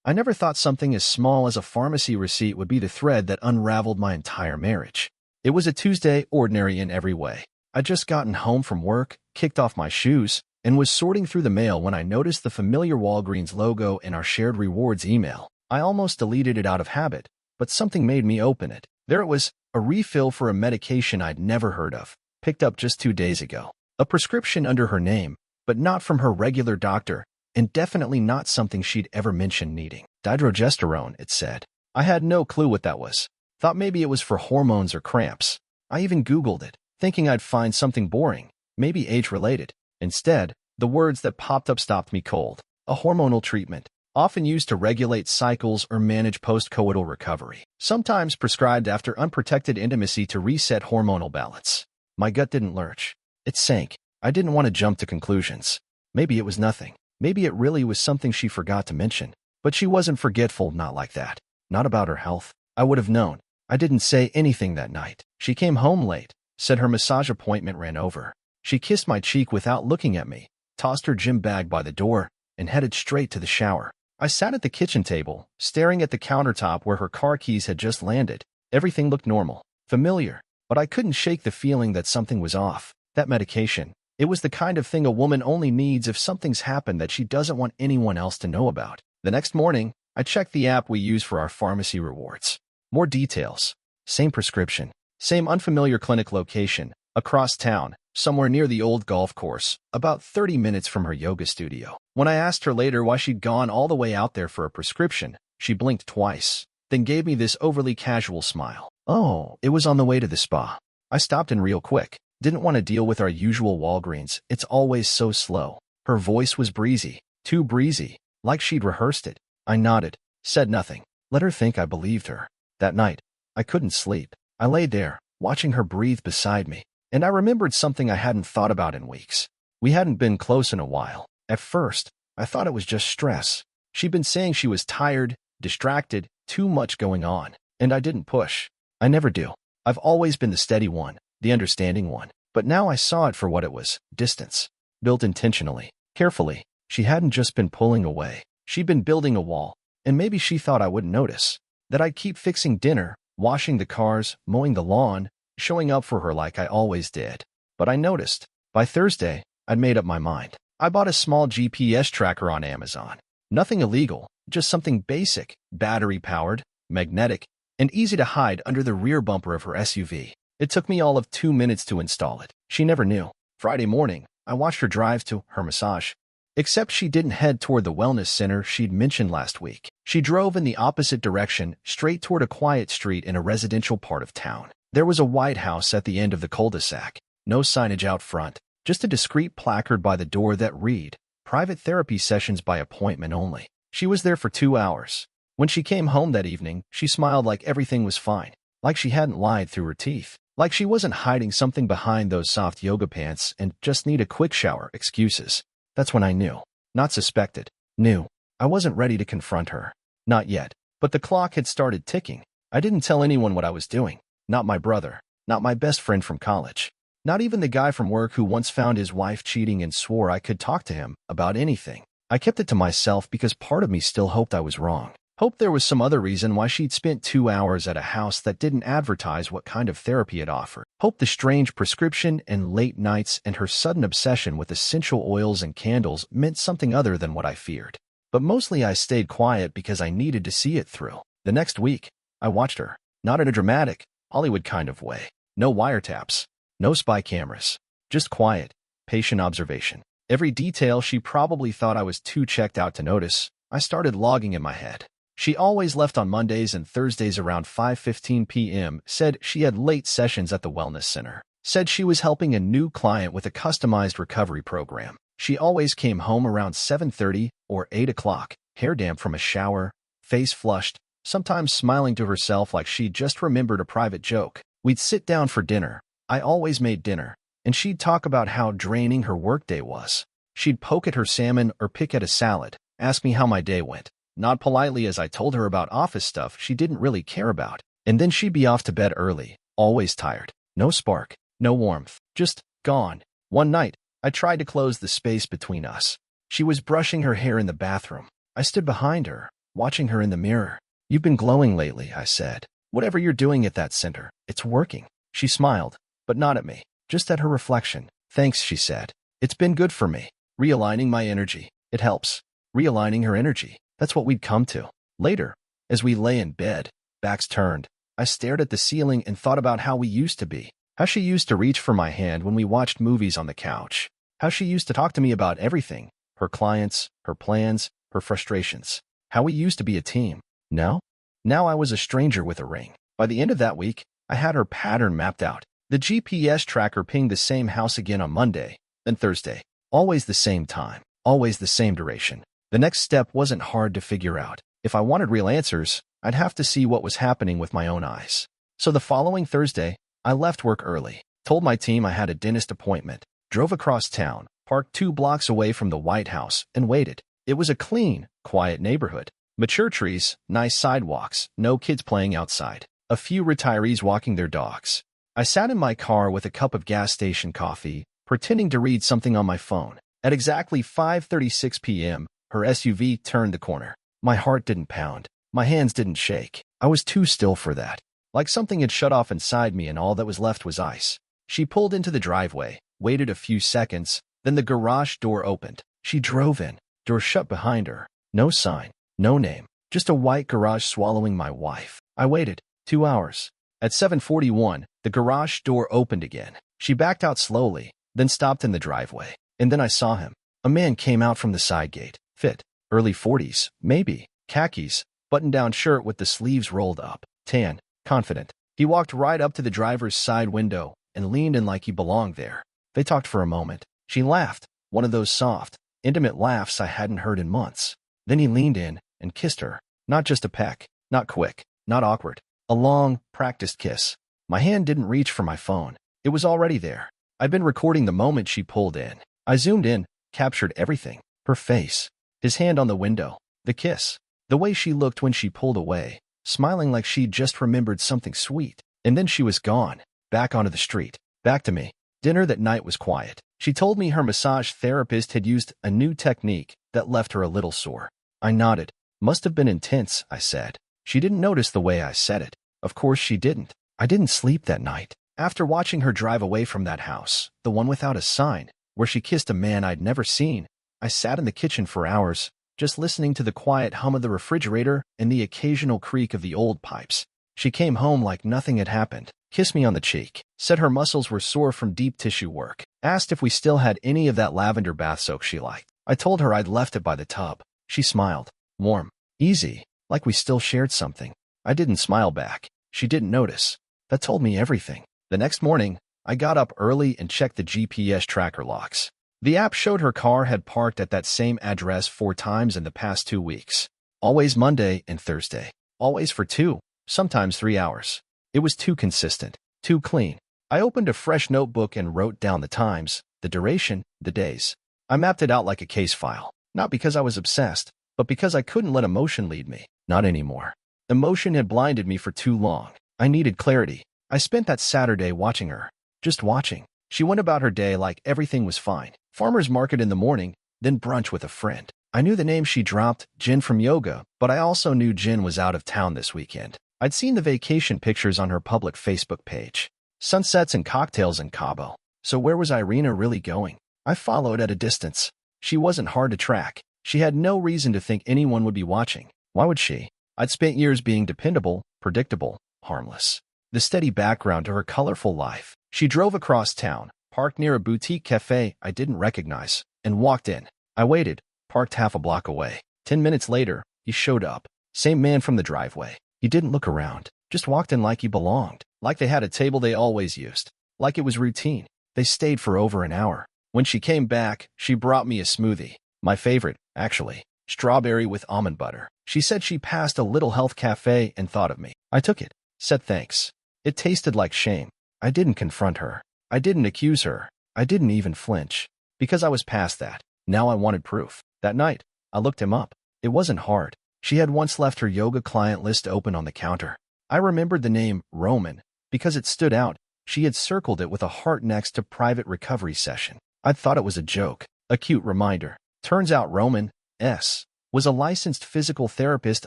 I never thought something as small as a pharmacy receipt would be the thread that unraveled my entire marriage. It was a Tuesday, ordinary in every way. I'd just gotten home from work, kicked off my shoes, and was sorting through the mail when I noticed the familiar Walgreens logo in our shared rewards email. I almost deleted it out of habit, but something made me open it. There it was, a refill for a medication I'd never heard of, picked up just 2 days ago. A prescription under her name, but not from her regular doctor, and definitely not something she'd ever mentioned needing. Dydrogesterone, it said. I had no clue what that was. Thought maybe it was for hormones or cramps. I even Googled it, thinking I'd find something boring, maybe age-related. Instead, the words that popped up stopped me cold. A hormonal treatment, often used to regulate cycles or manage post-coital recovery. Sometimes prescribed after unprotected intimacy to reset hormonal balance. My gut didn't lurch. It sank. I didn't want to jump to conclusions. Maybe it was nothing. Maybe it really was something she forgot to mention. But she wasn't forgetful, not like that. Not about her health. I would have known. I didn't say anything that night. She came home late, said her massage appointment ran over. She kissed my cheek without looking at me, tossed her gym bag by the door, and headed straight to the shower. I sat at the kitchen table, staring at the countertop where her car keys had just landed. Everything looked normal, familiar, but I couldn't shake the feeling that something was off. That medication, it was the kind of thing a woman only needs if something's happened that she doesn't want anyone else to know about. The next morning, I checked the app we use for our pharmacy rewards. More details. Same prescription. Same unfamiliar clinic location. Across town, somewhere near the old golf course, about 30 minutes from her yoga studio. When I asked her later why she'd gone all the way out there for a prescription, she blinked twice, then gave me this overly casual smile. Oh, it was on the way to the spa. I stopped in real quick. Didn't want to deal with our usual Walgreens. It's always so slow. Her voice was breezy. Too breezy. Like she'd rehearsed it. I nodded. Said nothing. Let her think I believed her. That night, I couldn't sleep. I lay there, watching her breathe beside me. And I remembered something I hadn't thought about in weeks. We hadn't been close in a while. At first, I thought it was just stress. She'd been saying she was tired, distracted, too much going on. And I didn't push. I never do. I've always been the steady one, the understanding one. But now I saw it for what it was, distance. Built intentionally, carefully. She hadn't just been pulling away. She'd been building a wall. And maybe she thought I wouldn't notice. That I'd keep fixing dinner, washing the cars, mowing the lawn, showing up for her like I always did. But I noticed. By Thursday, I'd made up my mind. I bought a small GPS tracker on Amazon. Nothing illegal, just something basic, battery-powered, magnetic, and easy to hide under the rear bumper of her SUV. It took me all of 2 minutes to install it. She never knew. Friday morning, I watched her drive to her massage. Except she didn't head toward the wellness center she'd mentioned last week. She drove in the opposite direction, straight toward a quiet street in a residential part of town. There was a white house at the end of the cul-de-sac. No signage out front, just a discreet placard by the door that read, "Private therapy sessions by appointment only." She was there for 2 hours. When she came home that evening, she smiled like everything was fine, like she hadn't lied through her teeth, like she wasn't hiding something behind those soft yoga pants and just need a quick shower excuses. That's when I knew. Not suspected. Knew. I wasn't ready to confront her. Not yet. But the clock had started ticking. I didn't tell anyone what I was doing. Not my brother. Not my best friend from college. Not even the guy from work who once found his wife cheating and swore I could talk to him about anything. I kept it to myself because part of me still hoped I was wrong. Hoped there was some other reason why she'd spent 2 hours at a house that didn't advertise what kind of therapy it offered. Hoped the strange prescription and late nights and her sudden obsession with essential oils and candles meant something other than what I feared. But mostly I stayed quiet because I needed to see it through. The next week, I watched her. Not in a dramatic, Hollywood kind of way. No wiretaps. No spy cameras. Just quiet, patient observation. Every detail she probably thought I was too checked out to notice, I started logging in my head. She always left on Mondays and Thursdays around 5:15 p.m., said she had late sessions at the wellness center, said she was helping a new client with a customized recovery program. She always came home around 7:30 or 8 o'clock, hair damp from a shower, face flushed, sometimes smiling to herself like she'd just remembered a private joke. We'd sit down for dinner. I always made dinner, and she'd talk about how draining her workday was. She'd poke at her salmon or pick at a salad, ask me how my day went. Not politely as I told her about office stuff she didn't really care about. And then she'd be off to bed early, always tired. No spark, no warmth, just gone. One night, I tried to close the space between us. She was brushing her hair in the bathroom. I stood behind her, watching her in the mirror. "You've been glowing lately," I said. "Whatever you're doing at that center, it's working." She smiled, but not at me, just at her reflection. "Thanks," she said. "It's been good for me. Realigning my energy. It helps." Realigning her energy. That's what we'd come to. Later, as we lay in bed, backs turned, I stared at the ceiling and thought about how we used to be. How she used to reach for my hand when we watched movies on the couch. How she used to talk to me about everything. Her clients, her plans, her frustrations. How we used to be a team. Now I was a stranger with a ring. By the end of that week, I had her pattern mapped out. The GPS tracker pinged the same house again on Monday, then Thursday. Always the same time. Always the same duration. The next step wasn't hard to figure out. If I wanted real answers, I'd have to see what was happening with my own eyes. So the following Thursday, I left work early, told my team I had a dentist appointment, drove across town, parked 2 blocks away from the White House, and waited. It was a clean, quiet neighborhood. Mature trees, nice sidewalks, no kids playing outside, a few retirees walking their dogs. I sat in my car with a cup of gas station coffee, pretending to read something on my phone. At exactly 5:36 p.m., her SUV turned the corner. My heart didn't pound. My hands didn't shake. I was too still for that. Like something had shut off inside me and all that was left was ice. She pulled into the driveway, waited a few seconds, then the garage door opened. She drove in. Door shut behind her. No sign. No name. Just a white garage swallowing my wife. I waited 2 hours. At 7:41, the garage door opened again. She backed out slowly, then stopped in the driveway. And then I saw him. A man came out from the side gate. Fit. Early 40s, maybe. Khakis. Button-down shirt with the sleeves rolled up. Tan. Confident. He walked right up to the driver's side window and leaned in like he belonged there. They talked for a moment. She laughed. One of those soft, intimate laughs I hadn't heard in months. Then he leaned in and kissed her. Not just a peck. Not quick. Not awkward. A long, practiced kiss. My hand didn't reach for my phone. It was already there. I'd been recording the moment she pulled in. I zoomed in, captured everything. Her face. His hand on the window. The kiss. The way she looked when she pulled away, smiling like she'd just remembered something sweet. And then she was gone. Back onto the street. Back to me. Dinner that night was quiet. She told me her massage therapist had used a new technique that left her a little sore. I nodded. Must have been intense, I said. She didn't notice the way I said it. Of course she didn't. I didn't sleep that night. After watching her drive away from that house, the one without a sign, where she kissed a man I'd never seen, I sat in the kitchen for hours, just listening to the quiet hum of the refrigerator and the occasional creak of the old pipes. She came home like nothing had happened, kissed me on the cheek, said her muscles were sore from deep tissue work, asked if we still had any of that lavender bath soak she liked. I told her I'd left it by the tub. She smiled. Warm. Easy. Like we still shared something. I didn't smile back. She didn't notice. That told me everything. The next morning, I got up early and checked the GPS tracker logs. The app showed her car had parked at that same address 4 times in the past 2 weeks. Always Monday and Thursday. Always for 2, sometimes 3 hours. It was too consistent, too clean. I opened a fresh notebook and wrote down the times, the duration, the days. I mapped it out like a case file, not because I was obsessed, but because I couldn't let emotion lead me. Not anymore. Emotion had blinded me for too long. I needed clarity. I spent that Saturday watching her. Just watching. She went about her day like everything was fine. Farmer's market in the morning, then brunch with a friend. I knew the name she dropped, Jen from yoga, but I also knew Jen was out of town this weekend. I'd seen the vacation pictures on her public Facebook page. Sunsets and cocktails in Cabo. So where was Irina really going? I followed at a distance. She wasn't hard to track. She had no reason to think anyone would be watching. Why would she? I'd spent years being dependable, predictable, harmless. The steady background to her colorful life. She drove across town, parked near a boutique cafe I didn't recognize, and walked in. I waited, parked half a block away. 10 minutes later, he showed up. Same man from the driveway. He didn't look around, just walked in like he belonged, like they had a table they always used, like it was routine. They stayed for over an hour. When she came back, she brought me a smoothie. My favorite, actually. Strawberry with almond butter. She said she passed a little health cafe and thought of me. I took it, said thanks. It tasted like shame. I didn't confront her. I didn't accuse her. I didn't even flinch. Because I was past that. Now I wanted proof. That night, I looked him up. It wasn't hard. She had once left her yoga client list open on the counter. I remembered the name Roman because it stood out. She had circled it with a heart next to private recovery session. I'd thought it was a joke, a cute reminder. Turns out Roman, S. was a licensed physical therapist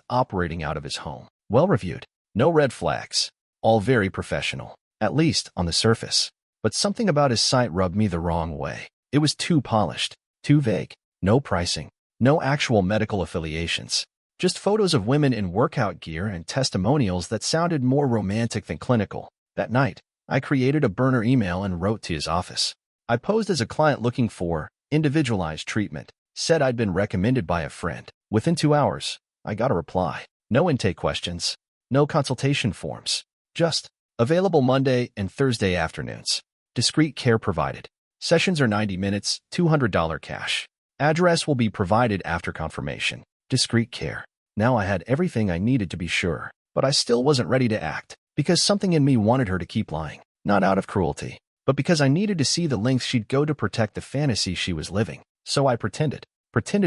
operating out of his home. Well-reviewed. No red flags. All very professional, at least on the surface. But something about his site rubbed me the wrong way. It was too polished, too vague. No pricing, no actual medical affiliations. Just photos of women in workout gear and testimonials that sounded more romantic than clinical. That night, I created a burner email and wrote to his office. I posed as a client looking for individualized treatment, said I'd been recommended by a friend. Within 2 hours, I got a reply. No intake questions, no consultation forms. Just, available Monday and Thursday afternoons. Discreet care provided. Sessions are 90 minutes, $200 cash. Address will be provided after confirmation. Discreet care. Now I had everything I needed to be sure, but I still wasn't ready to act, because something in me wanted her to keep lying. Not out of cruelty, but because I needed to see the lengths she'd go to protect the fantasy she was living. So I pretended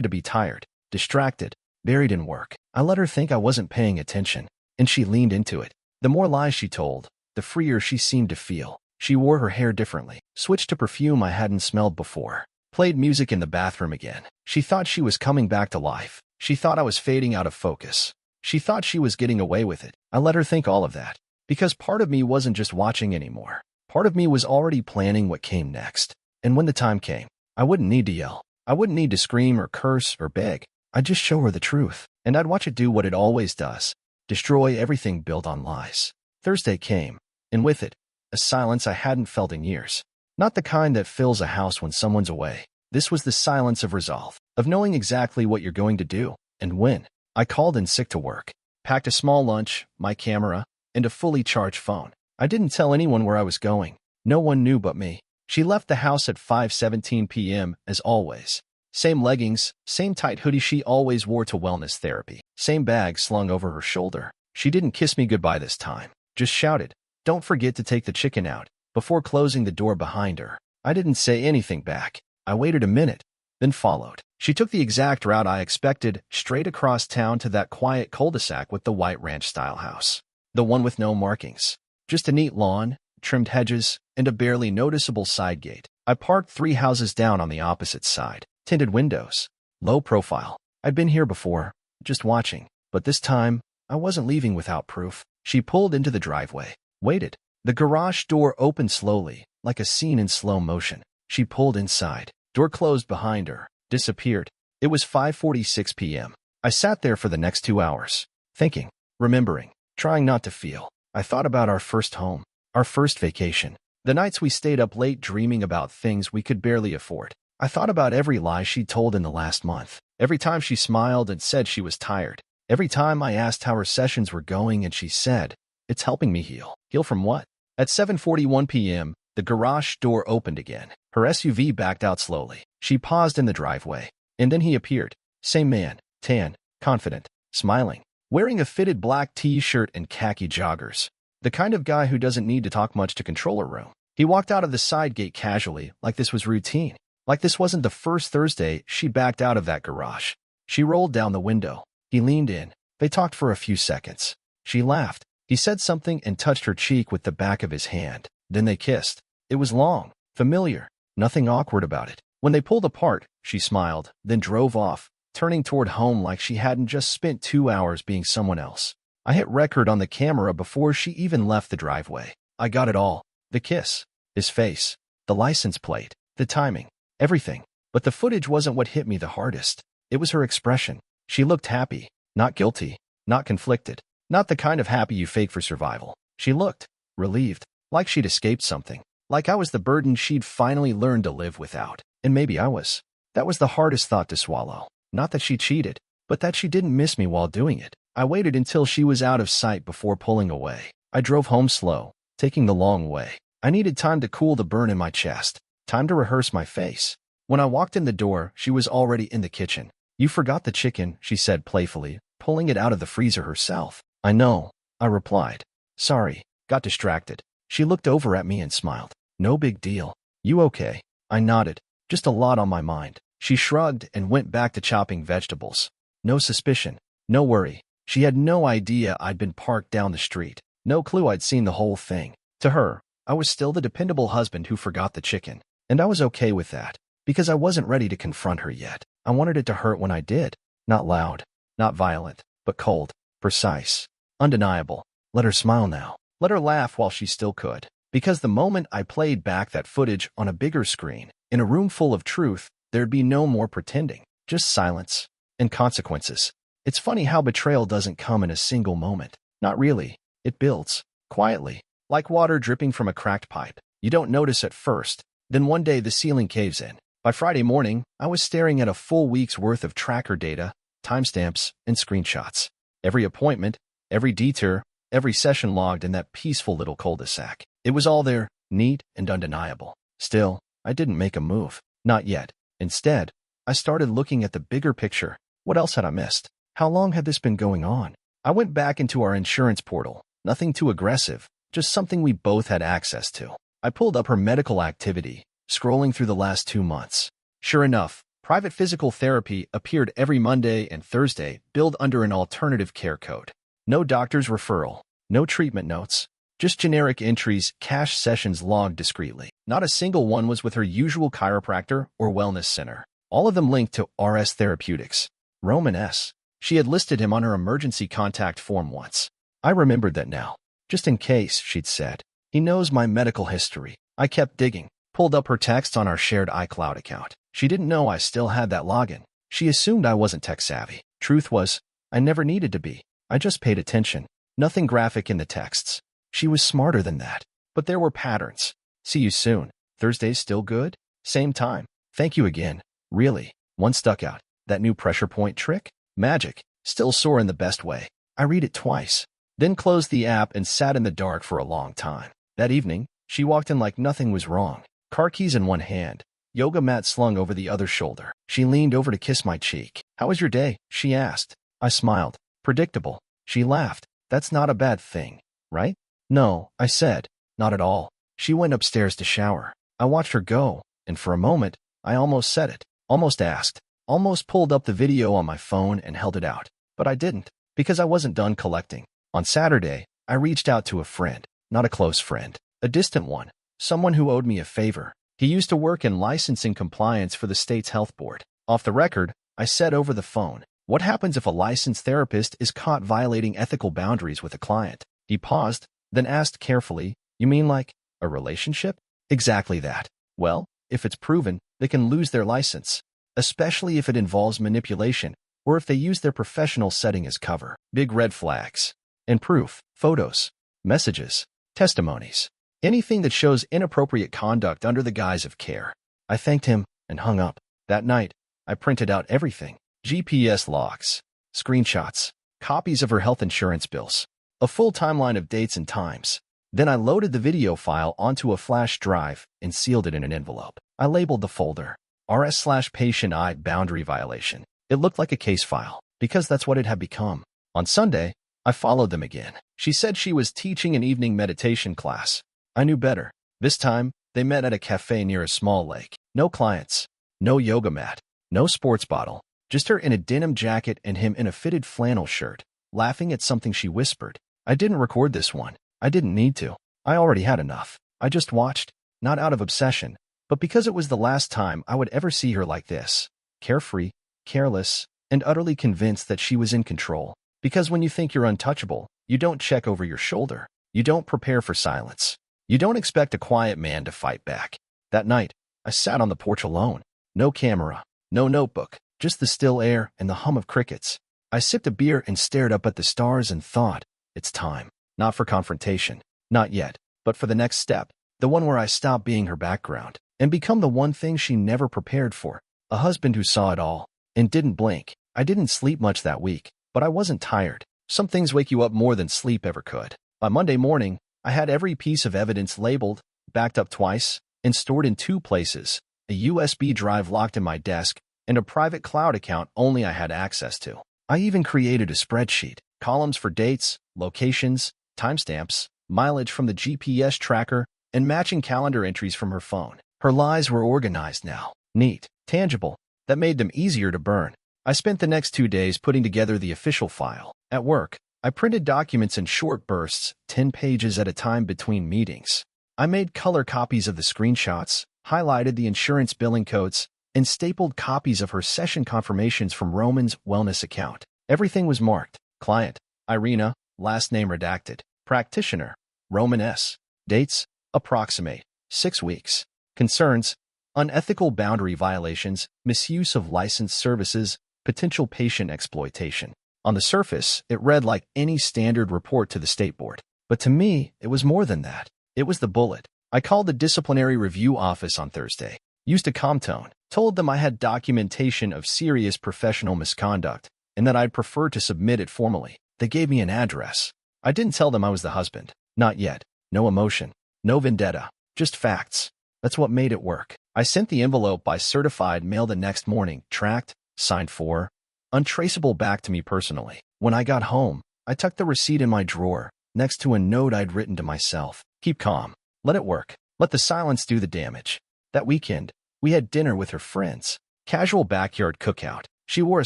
to be tired, distracted, buried in work. I let her think I wasn't paying attention, and she leaned into it. The more lies she told, the freer she seemed to feel. She wore her hair differently, switched to perfume I hadn't smelled before, played music in the bathroom again. She thought she was coming back to life. She thought I was fading out of focus. She thought she was getting away with it. I let her think all of that, because part of me wasn't just watching anymore. Part of me was already planning what came next. And when the time came, I wouldn't need to yell. I wouldn't need to scream or curse or beg. I'd just show her the truth, and I'd watch it do what it always does. Destroy everything built on lies. Thursday came, and with it, a silence I hadn't felt in years. Not the kind that fills a house when someone's away. This was the silence of resolve, of knowing exactly what you're going to do, and when. I called in sick to work, packed a small lunch, my camera, and a fully charged phone. I didn't tell anyone where I was going. No one knew but me. She left the house at 5:17 p.m. as always. Same leggings, same tight hoodie she always wore to wellness therapy, same bag slung over her shoulder. She didn't kiss me goodbye this time, just shouted, "Don't forget to take the chicken out," before closing the door behind her. I didn't say anything back. I waited a minute, then followed. She took the exact route I expected, straight across town to that quiet cul-de-sac with the white ranch-style house. The one with no markings. Just a neat lawn, trimmed hedges, and a barely noticeable side gate. I parked 3 houses down on the opposite side. Tinted windows. Low profile. I'd been here before, just watching. But this time, I wasn't leaving without proof. She pulled into the driveway. Waited. The garage door opened slowly, like a scene in slow motion. She pulled inside. Door closed behind her. Disappeared. It was 5:46 p.m. I sat there for the next 2 hours, thinking, remembering, trying not to feel. I thought about our first home, our first vacation, the nights we stayed up late dreaming about things we could barely afford. I thought about every lie she'd told in the last month, every time she smiled and said she was tired, every time I asked how her sessions were going and she said, "It's helping me heal." Heal from what? At 7:41 p.m., the garage door opened again. Her SUV backed out slowly. She paused in the driveway, and then he appeared. Same man, tan, confident, smiling, wearing a fitted black t-shirt and khaki joggers. The kind of guy who doesn't need to talk much to control a room. He walked out of the side gate casually, like this was routine. Like this wasn't the first Thursday she backed out of that garage. She rolled down the window. He leaned in. They talked for a few seconds. She laughed. He said something and touched her cheek with the back of his hand. Then they kissed. It was long, familiar, nothing awkward about it. When they pulled apart, she smiled, then drove off, turning toward home like she hadn't just spent 2 hours being someone else. I hit record on the camera before she even left the driveway. I got it all. The kiss, his face, the license plate, the timing, everything. But the footage wasn't what hit me the hardest. It was her expression. She looked happy, not guilty, not conflicted, not the kind of happy you fake for survival. She looked relieved, like she'd escaped something, like I was the burden she'd finally learned to live without. And maybe I was. That was the hardest thought to swallow. Not that she cheated, but that she didn't miss me while doing it. I waited until she was out of sight before pulling away. I drove home slow, taking the long way. I needed time to cool the burn in my chest, time to rehearse my face. When I walked in the door, she was already in the kitchen. "You forgot the chicken," she said playfully, pulling it out of the freezer herself. "I know," I replied. "Sorry, got distracted." She looked over at me and smiled. "No big deal. You okay?" I nodded. "Just a lot on my mind." She shrugged and went back to chopping vegetables. No suspicion, no worry. She had no idea I'd been parked down the street. No clue I'd seen the whole thing. To her, I was still the dependable husband who forgot the chicken. And I was okay with that, because I wasn't ready to confront her yet. I wanted it to hurt when I did. Not loud, not violent, but cold, precise, undeniable. Let her smile now. Let her laugh while she still could. Because the moment I played back that footage on a bigger screen, in a room full of truth, there'd be no more pretending, just silence and consequences. It's funny how betrayal doesn't come in a single moment. Not really. It builds, quietly, like water dripping from a cracked pipe. You don't notice at first. Then one day the ceiling caves in. By Friday morning, I was staring at a full week's worth of tracker data, timestamps, and screenshots. Every appointment, every detour, every session logged in that peaceful little cul-de-sac. It was all there, neat and undeniable. Still, I didn't make a move. Not yet. Instead, I started looking at the bigger picture. What else had I missed? How long had this been going on? I went back into our insurance portal. Nothing too aggressive, just something we both had access to. I pulled up her medical activity, scrolling through the last 2 months. Sure enough, private physical therapy appeared every Monday and Thursday, billed under an alternative care code. No doctor's referral, no treatment notes, just generic entries, cash sessions logged discreetly. Not a single one was with her usual chiropractor or wellness center. All of them linked to RS Therapeutics. Roman S. She had listed him on her emergency contact form once. I remembered that now. Just in case, she'd said. He knows my medical history. I kept digging, pulled up her texts on our shared iCloud account. She didn't know I still had that login. She assumed I wasn't tech-savvy. Truth was, I never needed to be. I just paid attention. Nothing graphic in the texts. She was smarter than that. But there were patterns. See you soon. Thursday's still good? Same time. Thank you again. Really. One stuck out. That new pressure point trick? Magic. Still sore in the best way. I read it twice. Then closed the app and sat in the dark for a long time. That evening, she walked in like nothing was wrong. Car keys in one hand, yoga mat slung over the other shoulder. She leaned over to kiss my cheek. How was your day? She asked. I smiled. Predictable. She laughed. That's not a bad thing, right? No, I said. Not at all. She went upstairs to shower. I watched her go, and for a moment, I almost said it. Almost asked. Almost pulled up the video on my phone and held it out. But I didn't, because I wasn't done collecting. On Saturday, I reached out to a friend. Not a close friend. A distant one. Someone who owed me a favor. He used to work in licensing compliance for the state's health board. Off the record, I said over the phone, what happens if a licensed therapist is caught violating ethical boundaries with a client? He paused, then asked carefully, you mean like a relationship? Exactly that. Well, if it's proven, they can lose their license, especially if it involves manipulation or if they use their professional setting as cover. Big red flags. And proof. Photos. Messages. Testimonies. Anything that shows inappropriate conduct under the guise of care. I thanked him and hung up. That night, I printed out everything. GPS logs, screenshots, copies of her health insurance bills, a full timeline of dates and times. Then I loaded the video file onto a flash drive and sealed it in an envelope. I labeled the folder RS/patient I boundary violation. It looked like a case file, because that's what it had become. On Sunday, I followed them again. She said she was teaching an evening meditation class. I knew better. This time, they met at a cafe near a small lake. No clients, no yoga mat, no sports bottle, just her in a denim jacket and him in a fitted flannel shirt, laughing at something she whispered. I didn't record this one. I didn't need to. I already had enough. I just watched, not out of obsession, but because it was the last time I would ever see her like this. Carefree, careless, and utterly convinced that she was in control. Because when you think you're untouchable, you don't check over your shoulder. You don't prepare for silence. You don't expect a quiet man to fight back. That night, I sat on the porch alone. No camera, no notebook, just the still air and the hum of crickets. I sipped a beer and stared up at the stars and thought, it's time. Not for confrontation. Not yet. But for the next step. The one where I stop being her background and become the one thing she never prepared for. A husband who saw it all and didn't blink. I didn't sleep much that week, but I wasn't tired. Some things wake you up more than sleep ever could. By Monday morning, I had every piece of evidence labeled, backed up twice, and stored in 2 places, a USB drive locked in my desk, and a private cloud account only I had access to. I even created a spreadsheet, columns for dates, locations, timestamps, mileage from the GPS tracker, and matching calendar entries from her phone. Her lies were organized now, neat, tangible. That made them easier to burn. I spent the next 2 days putting together the official file. At work, I printed documents in short bursts, 10 pages at a time between meetings. I made color copies of the screenshots, highlighted the insurance billing codes, and stapled copies of her session confirmations from Roman's wellness account. Everything was marked. Client, Irina, last name redacted. Practitioner, Roman S. Dates, approximate, 6 weeks. Concerns, unethical boundary violations, misuse of licensed services, potential patient exploitation. On the surface, it read like any standard report to the state board. But to me, it was more than that. It was the bullet. I called the disciplinary review office on Thursday, used a calm tone, told them I had documentation of serious professional misconduct, and that I'd prefer to submit it formally. They gave me an address. I didn't tell them I was the husband. Not yet. No emotion. No vendetta. Just facts. That's what made it work. I sent the envelope by certified mail the next morning, tracked, signed for, untraceable back to me personally. When I got home, I tucked the receipt in my drawer, next to a note I'd written to myself. Keep calm. Let it work. Let the silence do the damage. That weekend, we had dinner with her friends. Casual backyard cookout. She wore a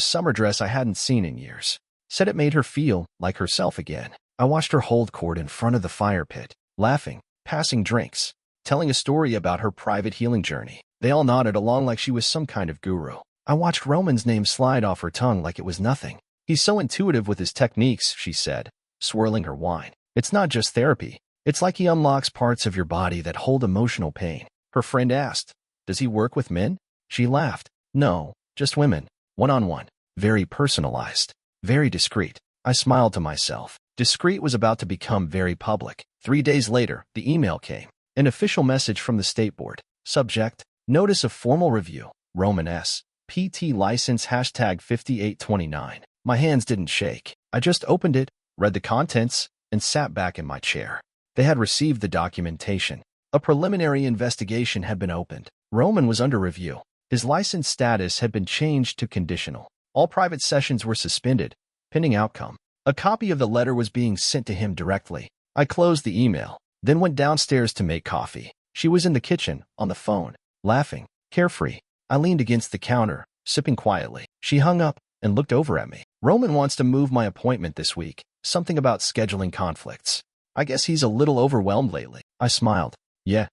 summer dress I hadn't seen in years. Said it made her feel like herself again. I watched her hold court in front of the fire pit, laughing, passing drinks, telling a story about her private healing journey. They all nodded along like she was some kind of guru. I watched Roman's name slide off her tongue like it was nothing. He's so intuitive with his techniques, she said, swirling her wine. It's not just therapy. It's like he unlocks parts of your body that hold emotional pain. Her friend asked, does he work with men? She laughed. No, just women. One-on-one. Very personalized. Very discreet. I smiled to myself. Discreet was about to become very public. 3 days later, the email came. An official message from the state board. Subject, notice of formal review. Roman S. PT license #5829. My hands didn't shake. I just opened it, read the contents, and sat back in my chair. They had received the documentation. A preliminary investigation had been opened. Roman was under review. His license status had been changed to conditional. All private sessions were suspended, pending outcome. A copy of the letter was being sent to him directly. I closed the email, then went downstairs to make coffee. She was in the kitchen, on the phone, laughing, carefree. I leaned against the counter, sipping quietly. She hung up and looked over at me. Roman wants to move my appointment this week. Something about scheduling conflicts. I guess he's a little overwhelmed lately. I smiled. Yeah.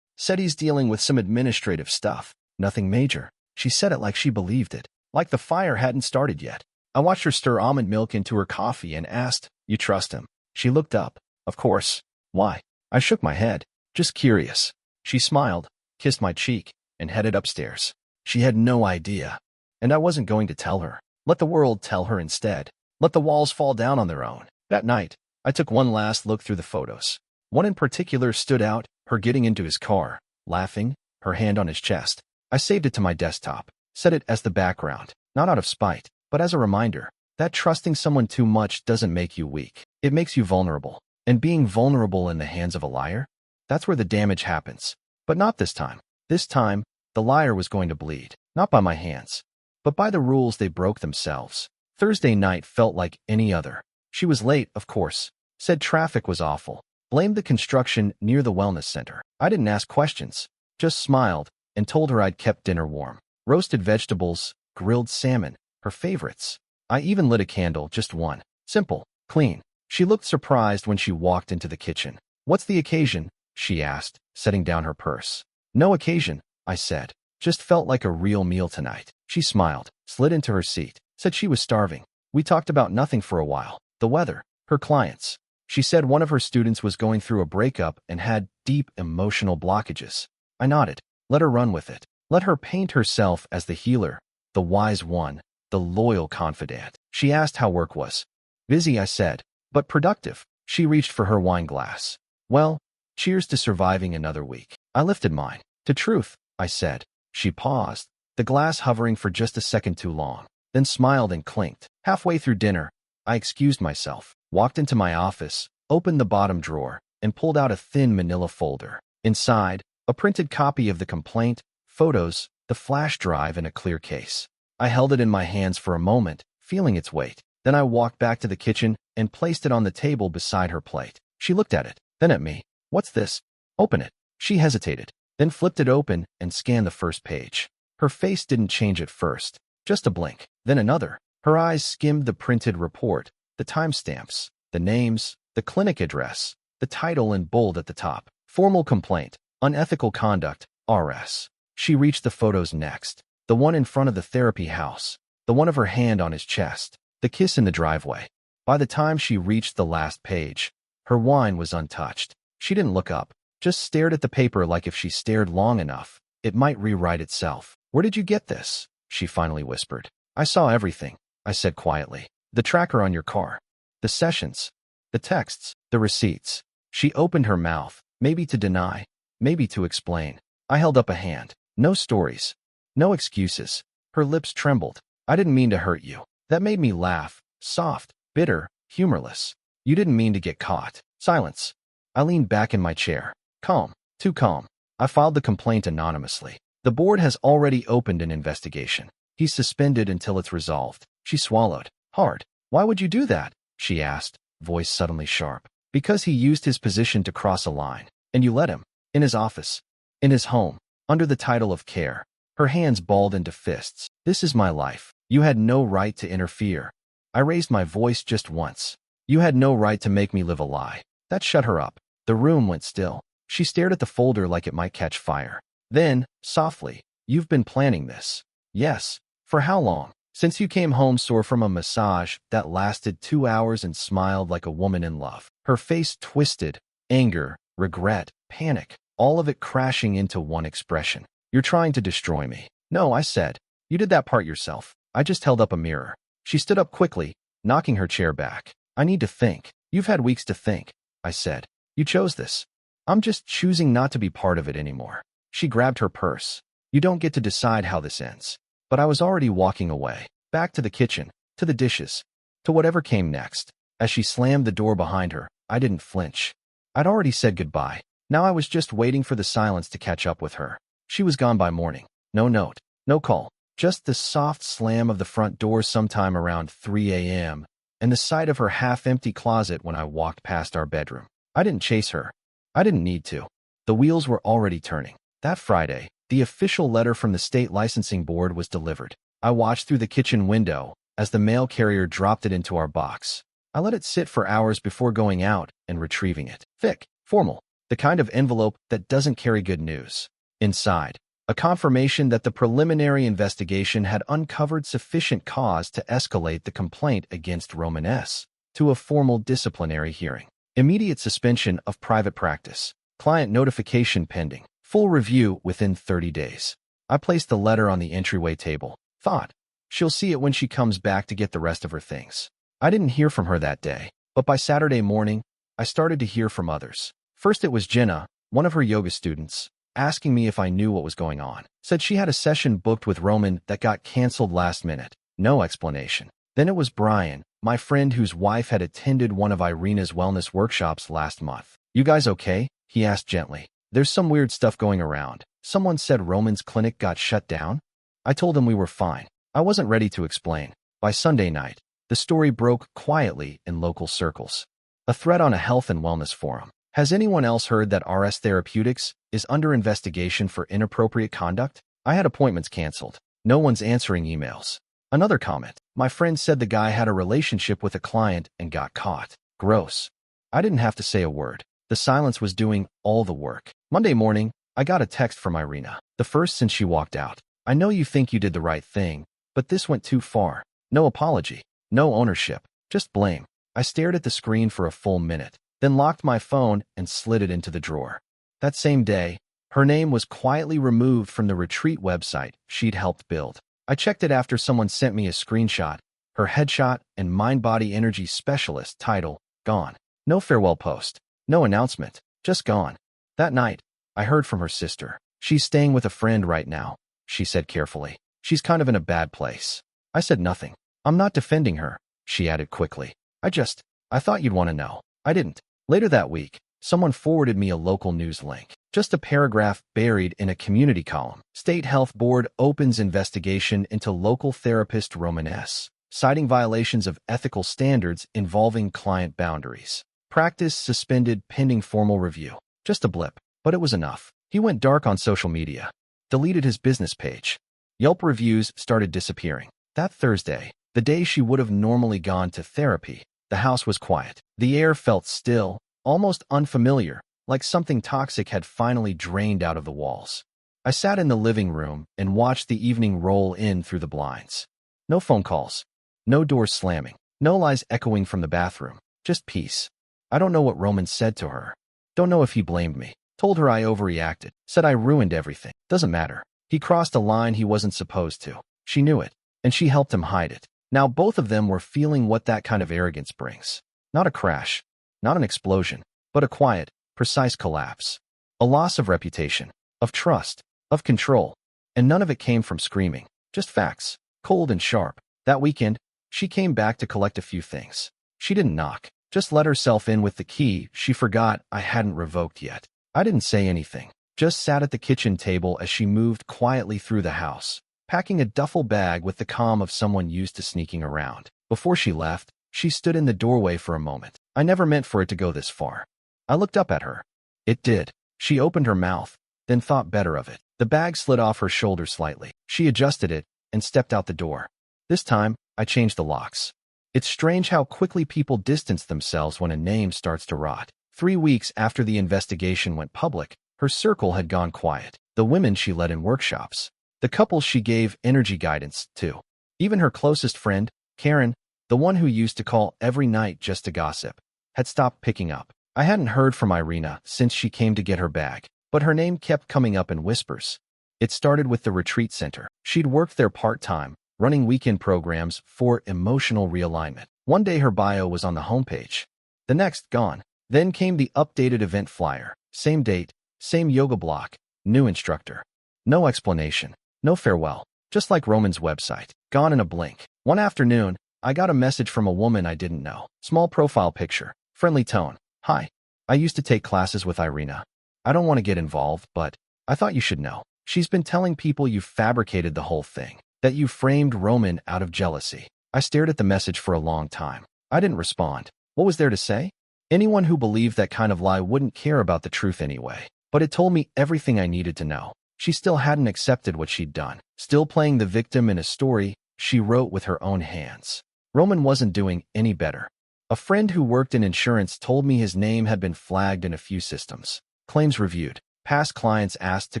Said he's dealing with some administrative stuff. Nothing major. She said it like she believed it. Like the fire hadn't started yet. I watched her stir almond milk into her coffee and asked, you trust him? She looked up. Of course. Why? I shook my head. Just curious. She smiled, kissed my cheek, and headed upstairs. She had no idea. And I wasn't going to tell her. Let the world tell her instead. Let the walls fall down on their own. That night, I took one last look through the photos. One in particular stood out, her getting into his car, laughing, her hand on his chest. I saved it to my desktop, set it as the background, not out of spite, but as a reminder that trusting someone too much doesn't make you weak. It makes you vulnerable. And being vulnerable in the hands of a liar, that's where the damage happens. But not this time. This time, the liar was going to bleed, not by my hands, but by the rules they broke themselves. Thursday night felt like any other. She was late, of course, said traffic was awful, blamed the construction near the wellness center. I didn't ask questions, just smiled and told her I'd kept dinner warm. Roasted vegetables, grilled salmon, her favorites. I even lit a candle, just one. Simple, clean. She looked surprised when she walked into the kitchen. What's the occasion? She asked, setting down her purse. No occasion, I said. Just felt like a real meal tonight. She smiled, slid into her seat, said she was starving. We talked about nothing for a while. The weather, her clients. She said one of her students was going through a breakup and had deep emotional blockages. I nodded. Let her run with it. Let her paint herself as the healer, the wise one, the loyal confidant. She asked how work was. Busy, I said, but productive. She reached for her wine glass. Well, cheers to surviving another week. I lifted mine. To truth, I said. She paused, the glass hovering for just a second too long, then smiled and clinked. Halfway through dinner, I excused myself, walked into my office, opened the bottom drawer, and pulled out a thin manila folder. Inside, a printed copy of the complaint, photos, the flash drive, and a clear case. I held it in my hands for a moment, feeling its weight. Then I walked back to the kitchen and placed it on the table beside her plate. She looked at it, then at me. What's this? Open it. She hesitated, then flipped it open and scanned the first page. Her face didn't change at first, just a blink, then another. Her eyes skimmed the printed report, the timestamps, the names, the clinic address, the title in bold at the top. Formal complaint, unethical conduct, RS. She reached the photos next. The one in front of the therapy house. The one of her hand on his chest. The kiss in the driveway. By the time she reached the last page, her wine was untouched. She didn't look up, just stared at the paper like if she stared long enough, it might rewrite itself. "Where did you get this?" she finally whispered. "I saw everything," I said quietly. "The tracker on your car. The sessions. The texts. The receipts." She opened her mouth, maybe to deny, maybe to explain. I held up a hand. "No stories. No excuses." Her lips trembled. "I didn't mean to hurt you." That made me laugh. Soft, bitter, humorless. "You didn't mean to get caught." Silence. I leaned back in my chair. Calm. Too calm. "I filed the complaint anonymously. The board has already opened an investigation. He's suspended until it's resolved." She swallowed. "Hard. Why would you do that?" she asked, voice suddenly sharp. "Because he used his position to cross a line. And you let him. In his office. In his home. Under the title of care." Her hands balled into fists. "This is my life. You had no right to interfere." I raised my voice just once. "You had no right to make me live a lie." That shut her up. The room went still. She stared at the folder like it might catch fire. Then, softly, "You've been planning this." "Yes." "For how long?" "Since you came home sore from a massage that lasted 2 hours and smiled like a woman in love." Her face twisted. Anger, regret, panic, all of it crashing into one expression. "You're trying to destroy me." "No," I said. "You did that part yourself." I just held up a mirror. She stood up quickly, knocking her chair back. "I need to think." "You've had weeks to think," I said. "You chose this." "I'm just choosing not to be part of it anymore." She grabbed her purse. "You don't get to decide how this ends." But I was already walking away, back to the kitchen, to the dishes, to whatever came next. As she slammed the door behind her, I didn't flinch. I'd already said goodbye. Now I was just waiting for the silence to catch up with her. She was gone by morning. No note, no call, just the soft slam of the front door sometime around 3 a.m., and the sight of her half-empty closet when I walked past our bedroom. I didn't chase her. I didn't need to. The wheels were already turning. That Friday, the official letter from the state licensing board was delivered. I watched through the kitchen window as the mail carrier dropped it into our box. I let it sit for hours before going out and retrieving it. Thick, formal, the kind of envelope that doesn't carry good news. Inside, a confirmation that the preliminary investigation had uncovered sufficient cause to escalate the complaint against Roman S. to a formal disciplinary hearing. Immediate suspension of private practice. Client notification pending. Full review within 30 days. I placed the letter on the entryway table. Thought, she'll see it when she comes back to get the rest of her things. I didn't hear from her that day, but by Saturday morning, I started to hear from others. First it was Jenna, one of her yoga students, asking me if I knew what was going on. Said she had a session booked with Roman that got canceled last minute. No explanation. Then it was Brian, my friend whose wife had attended one of Irina's wellness workshops last month. "You guys okay?" he asked gently. "There's some weird stuff going around. Someone said Roman's clinic got shut down." I told him we were fine. I wasn't ready to explain. By Sunday night, the story broke quietly in local circles. A thread on a health and wellness forum. "Has anyone else heard that RS Therapeutics is under investigation for inappropriate conduct?" I had appointments canceled. No one's answering emails. Another comment. "My friend said the guy had a relationship with a client and got caught." Gross. I didn't have to say a word. The silence was doing all the work. Monday morning, I got a text from Irina. The first since she walked out. "I know you think you did the right thing, but this went too far. No apology. No ownership. Just blame." I stared at the screen for a full minute, then locked my phone and slid it into the drawer. That same day, her name was quietly removed from the retreat website she'd helped build. I checked it after someone sent me a screenshot. Her headshot and mind-body energy specialist title, gone. No farewell post. No announcement. Just gone. That night, I heard from her sister. "She's staying with a friend right now," she said carefully. "She's kind of in a bad place." I said nothing. "I'm not defending her," she added quickly. I thought you'd want to know." I didn't. Later that week, someone forwarded me a local news link. Just a paragraph buried in a community column. State Health Board opens investigation into local therapist Roman S., citing violations of ethical standards involving client boundaries. Practice suspended pending formal review. Just a blip, but it was enough. He went dark on social media. Deleted his business page. Yelp reviews started disappearing. That Thursday, the day she would have normally gone to therapy, the house was quiet. The air felt still, almost unfamiliar, like something toxic had finally drained out of the walls. I sat in the living room and watched the evening roll in through the blinds. No phone calls, no doors slamming, no lies echoing from the bathroom, just peace. I don't know what Roman said to her. Don't know if he blamed me. Told her I overreacted. Said I ruined everything. Doesn't matter. He crossed a line he wasn't supposed to. She knew it, and she helped him hide it. Now both of them were feeling what that kind of arrogance brings. Not a crash, not an explosion, but a quiet, precise collapse. A loss of reputation, of trust, of control. And none of it came from screaming. Just facts, cold and sharp. That weekend, she came back to collect a few things. She didn't knock. Just let herself in with the key she forgot I hadn't revoked yet. I didn't say anything, just sat at the kitchen table as she moved quietly through the house, packing a duffel bag with the calm of someone used to sneaking around. Before she left, she stood in the doorway for a moment. I never meant for it to go this far. I looked up at her. It did. She opened her mouth, then thought better of it. The bag slid off her shoulder slightly. She adjusted it and stepped out the door. This time, I changed the locks. It's strange how quickly people distance themselves when a name starts to rot. 3 weeks after the investigation went public, her circle had gone quiet. The women she led in workshops, the couples she gave energy guidance to, even her closest friend, Karen, the one who used to call every night just to gossip, had stopped picking up. I hadn't heard from Irina since she came to get her bag, but her name kept coming up in whispers. It started with the retreat center. She'd worked there part-time, running weekend programs for emotional realignment. One day her bio was on the homepage. The next, gone. Then came the updated event flyer. Same date, same yoga block, new instructor. No explanation, no farewell. Just like Roman's website. Gone in a blink. One afternoon, I got a message from a woman I didn't know. Small profile picture, friendly tone. Hi. I used to take classes with Irina. I don't want to get involved, but I thought you should know. She's been telling people you fabricated the whole thing. That you framed Roman out of jealousy. I stared at the message for a long time. I didn't respond. What was there to say? Anyone who believed that kind of lie wouldn't care about the truth anyway. But it told me everything I needed to know. She still hadn't accepted what she'd done. Still playing the victim in a story she wrote with her own hands. Roman wasn't doing any better. A friend who worked in insurance told me his name had been flagged in a few systems. Claims reviewed. Past clients asked to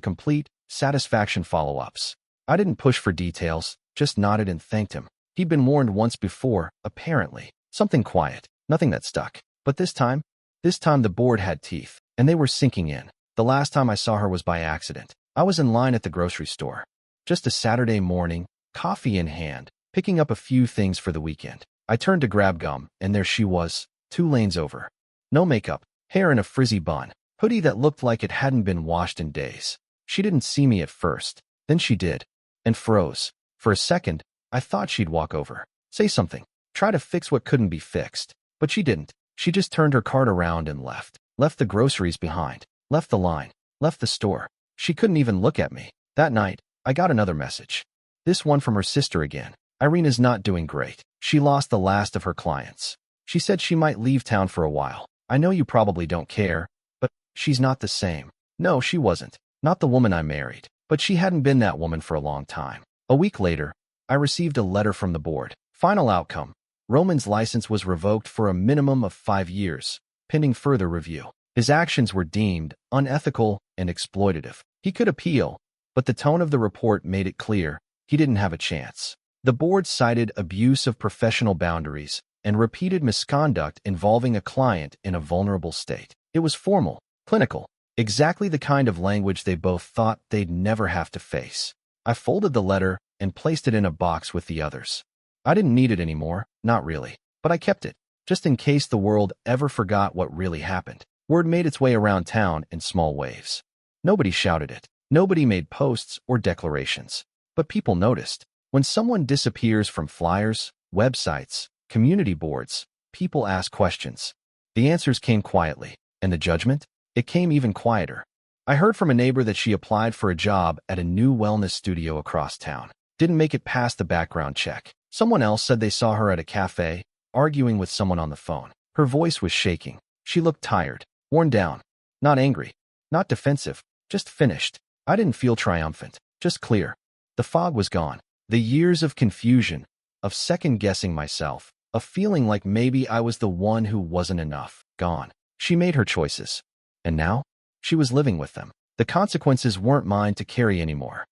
complete satisfaction follow-ups. I didn't push for details, just nodded and thanked him. He'd been warned once before, apparently. Something quiet, nothing that stuck. But this time the board had teeth, and they were sinking in. The last time I saw her was by accident. I was in line at the grocery store. Just a Saturday morning, coffee in hand, picking up a few things for the weekend. I turned to grab gum, and there she was, 2 lanes over. No makeup, hair in a frizzy bun, hoodie that looked like it hadn't been washed in days. She didn't see me at first. Then she did. And froze. For a second, I thought she'd walk over, say something, try to fix what couldn't be fixed. But she didn't. She just turned her cart around and left. Left the groceries behind. Left the line. Left the store. She couldn't even look at me. That night, I got another message. This one from her sister again. Irina's not doing great. She lost the last of her clients. She said she might leave town for a while. I know you probably don't care, but she's not the same. No, she wasn't. Not the woman I married. But she hadn't been that woman for a long time. A week later, I received a letter from the board. Final outcome. Roman's license was revoked for a minimum of 5 years, pending further review. His actions were deemed unethical and exploitative. He could appeal, but the tone of the report made it clear he didn't have a chance. The board cited abuse of professional boundaries and repeated misconduct involving a client in a vulnerable state. It was formal, clinical, exactly the kind of language they both thought they'd never have to face. I folded the letter and placed it in a box with the others. I didn't need it anymore, not really, but I kept it, just in case the world ever forgot what really happened. Word made its way around town in small waves. Nobody shouted it. Nobody made posts or declarations. But people noticed. When someone disappears from flyers, websites, community boards, people ask questions. The answers came quietly. And the judgment? It came even quieter. I heard from a neighbor that she applied for a job at a new wellness studio across town. Didn't make it past the background check. Someone else said they saw her at a cafe, arguing with someone on the phone. Her voice was shaking. She looked tired, worn down. Not angry, not defensive, just finished. I didn't feel triumphant, just clear. The fog was gone. The years of confusion, of second-guessing myself, of feeling like maybe I was the one who wasn't enough, gone. She made her choices. And now, she was living with them. The consequences weren't mine to carry anymore.